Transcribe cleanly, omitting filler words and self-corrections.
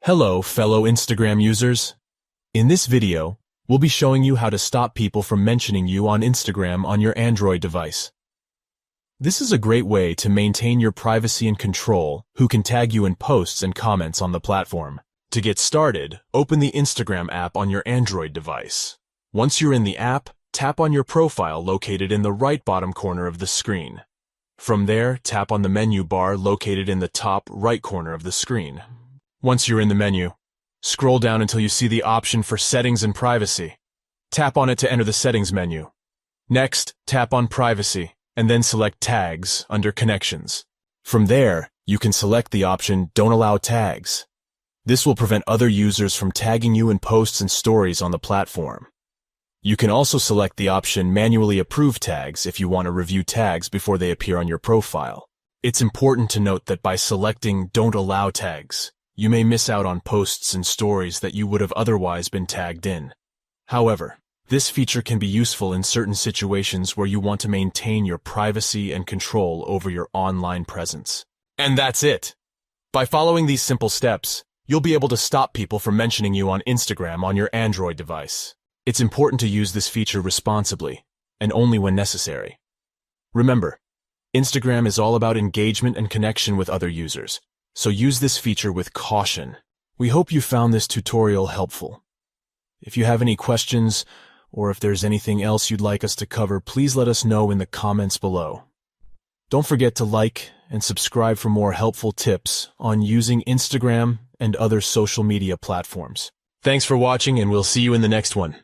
Hello, fellow Instagram users. In this video, we'll be showing you how to stop people from mentioning you on Instagram on your Android device. This is a great way to maintain your privacy and control who can tag you in posts and comments on the platform. To get started, open the Instagram app on your Android device. Once you're in the app, tap on your profile located in the right bottom corner of the screen. From there, tap on the menu bar located in the top right corner of the screen. Once you're in the menu, scroll down until you see the option for Settings and Privacy. Tap on it to enter the Settings menu. Next, tap on Privacy, and then select Tags under Connections. From there, you can select the option Don't Allow Tags. This will prevent other users from tagging you in posts and stories on the platform. You can also select the option Manually Approve Tags if you want to review tags before they appear on your profile. It's important to note that by selecting Don't Allow Tags, you may miss out on posts and stories that you would have otherwise been tagged in. However, this feature can be useful in certain situations where you want to maintain your privacy and control over your online presence. And that's it! By following these simple steps, you'll be able to stop people from mentioning you on Instagram on your Android device. It's important to use this feature responsibly, and only when necessary. Remember, Instagram is all about engagement and connection with other users, so use this feature with caution. We hope you found this tutorial helpful. If you have any questions, or if there's anything else you'd like us to cover, please let us know in the comments below. Don't forget to like and subscribe for more helpful tips on using Instagram and other social media platforms. Thanks for watching, and we'll see you in the next one.